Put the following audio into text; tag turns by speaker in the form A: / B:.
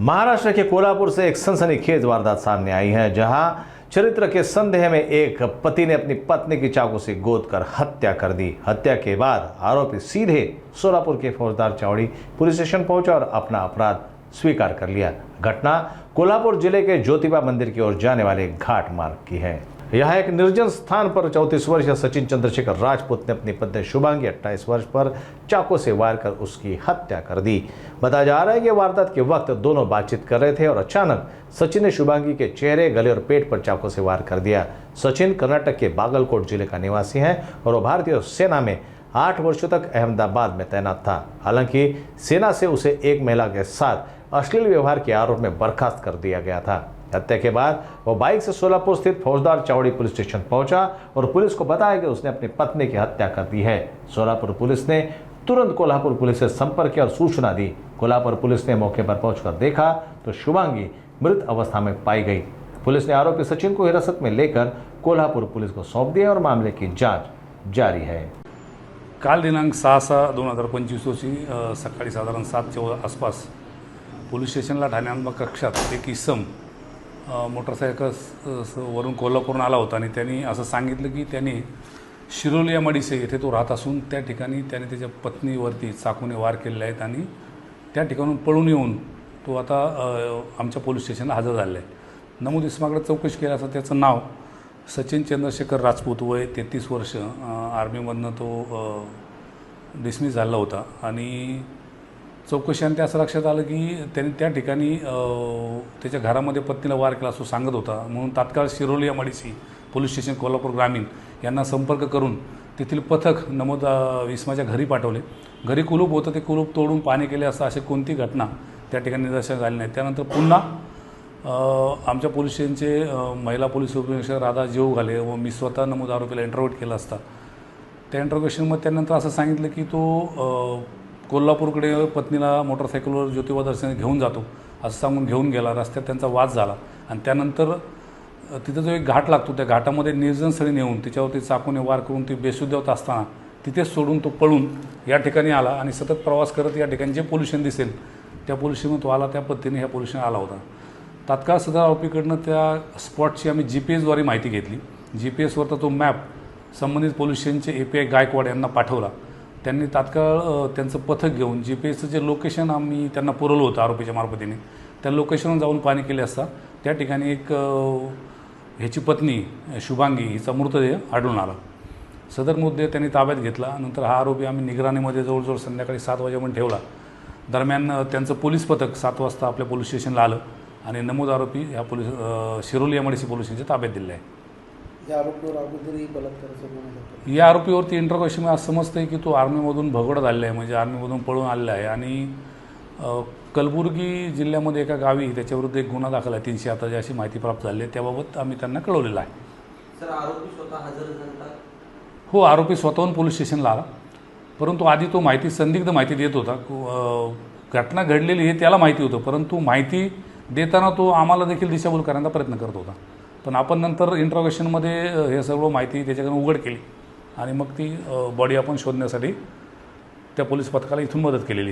A: महाराष्ट्र के कोल्हापुर से एक सनसनीखेज वारदात सामने आई है, जहां चरित्र के संदेह में एक पति ने अपनी पत्नी की चाकू से गोद कर हत्या कर दी। हत्या के बाद आरोपी सीधे सोलापुर के फौजदार चावड़ी पुलिस स्टेशन पहुंचा और अपना अपराध स्वीकार कर लिया। घटना कोल्हापुर जिले के ज्योतिबा मंदिर की ओर जाने वाले घाट मार्ग की है। यह एक निर्जन स्थान पर 34 वर्षीय सचिन चंद्रशेखर राजपूत ने अपनी पत्नी शुभांगी 28 वर्ष पर चाकू से वार कर उसकी हत्या कर दी। बताया जा रहा है कि वारदात के वक्त दोनों बातचीत कर रहे थे और अचानक सचिन ने शुभांगी के चेहरे, गले और पेट पर चाकू से वार कर दिया। सचिन कर्नाटक के बागलकोट जिले का निवासी है और वो भारतीय सेना में 8 वर्षों तक अहमदाबाद में तैनात था। हालांकि सेना से उसे एक महिला के साथ अश्लील व्यवहार के आरोप में बर्खास्त कर दिया गया था। हत्या के बाद वो बाइक से सोलापुर स्थित फौजदार चावड़ी पुलिस स्टेशन पहुंचा और पुलिस को बताया कि उसने अपनी पत्नी की हत्या कर दी है। सोलापुर पुलिस ने तुरंत कोल्हापुर पुलिस से संपर्क किया और सूचना दी। कोल्हापुर पुलिस ने मौके पर पहुंचकर देखा तो शुभांगी मृत अवस्था में पाई गई। पुलिस ने आरोपी सचिन को हिरासत में लेकर कोल्हापुर पुलिस को सौंप दिया और मामले की जांच जारी है।
B: काल दिनांक 6/6/2025 रोजी सकाळी साधारण 7च्या आसपास पोलीस स्टेशनला ठाण्याला कक्षात एक इसम मोटरसायकल वरून कोल्हापूरून आला होता आणि त्यांनी असं सांगितलं की त्यांनी शिरोली या मडीसे येथे तो राहत असून त्या ठिकाणी त्याने त्याच्या पत्नीवरती चाकूने वार केलेले आहेत आणि त्या ठिकाणून पळून येऊन तो आता आमच्या पोलीस स्टेशनला हजर झालेला आहे। नमूद इसमाकडे चौकशी केली असता त्याचं नाव सचिन चंद्रशेखर राजपूत, वय 33 वर्ष, आर्मीमधनं तो डिसमिस झाला होता आणि चौकशीने असं लक्षात आलं की त्यांनी त्या ठिकाणी त्याच्या घरामध्ये पत्नीला वार केला असं सांगत होता। म्हणून तात्काळ शिरोली या मडीसी पोलीस स्टेशन कोल्हापूर ग्रामीण यांना संपर्क करून तेथील पथक नमूद इसमाच्या घरी पाठवले। घरी कुलूप होतं, ते कुलूप तोडून पाणी केले असं अशी कोणती घटना त्या ठिकाणी निदर्शनास आली नाही। त्यानंतर पुन्हा आमच्या पोलीस स्टेशनचे महिला पोलीस उपनिरीक्षक राधा जेवघाले व मी स्वतः नमूद आरोपीला इंटरव्ह्यू केला असता त्या इंटरव्ह्यूशनमध्ये त्यानंतर असं सांगितलं की तो कोल्हापूरकडे पत्नीला मोटरसायकलवर ज्योतिबा दर्शनाला घेऊन जातो असं सांगून घेऊन गेला। रस्त्यात त्यांचा वाद झाला आणि त्यानंतर तिथं जो एक घाट लागतो त्या घाटामध्ये निर्जन स्थळी नेऊन तिच्यावरती चाकूने वार करून ती बेशुद्ध होत असताना तिथेच सोडून तो पळून या ठिकाणी आला आणि सतत प्रवास करत या ठिकाणी जे पोलीस स्टेशन दिसेल त्या पोलीस स्टेशनवर तो आला। त्या पद्धतीने ह्या पोलीस स्टेशन आला होता। तात्काळ सदर आरोपीकडनं त्या स्पॉटची आम्ही GPS द्वारे माहिती घेतली। GPSवरचा तो मॅप संबंधित पोलीस स्टेशनचे API गायकवाड यांना पाठवला। त्यांनी तात्काळ त्यांचं पथक घेऊन GPSचं जे लोकेशन आम्ही त्यांना पुरवलं होतं आरोपीच्या मार्फतीने त्या लोकेशनवर जाऊन पाहणी केली असता त्या ठिकाणी एक ह्याची पत्नी शुभांगी हिचा मृतदेह आढळून आला। सदर मृतदेह त्यांनी ताब्यात घेतला। नंतर हा आरोपी आम्ही निगराणीमध्ये जवळजवळ संध्याकाळी 7 वाजेपर्यंत ठेवला। दरम्यान त्यांचं पोलीस पथक 7 वाजता आपल्या पोलीस स्टेशनला आलं आणि नमूद आरोपी ह्या पोलीस शिरोली एमआयडीसी पोलीस स्टेशनच्या ताब्यात दिले आहे। या आरोपीवरती इंटरव्ह्यूमध्ये असं समजतं की तो आर्मीमधून भगोडा झालेला आहे, म्हणजे आर्मीमधून पळून आलेला आहे आणि कलबुर्गी जिल्ह्यामध्ये एका गावी त्याच्याविरुद्ध एक गुन्हा दाखल आहे 307 अशी माहिती प्राप्त झाली आहे। त्याबाबत आम्ही त्यांना कळवलेलं आहे।
C: सर, आरोपी स्वतः हजर झाला?
B: हो, आरोपी स्वतःहून पोलीस स्टेशनला आला, परंतु आधी तो संदिग्ध माहिती देत होता। घटना घडलेली हे त्याला माहिती होतं, परंतु माहिती देताना तो आम्हाला देखील दिशाभूल करण्याचा प्रयत्न करत होता। पण आपण नंतर इंट्रोगेशनमध्ये हे सर्व माहिती त्याच्याकडून उघड केली आणि मग ती बॉडी आपण शोधण्यासाठी त्या पोलीस पथकाला इथून मदत केलेली।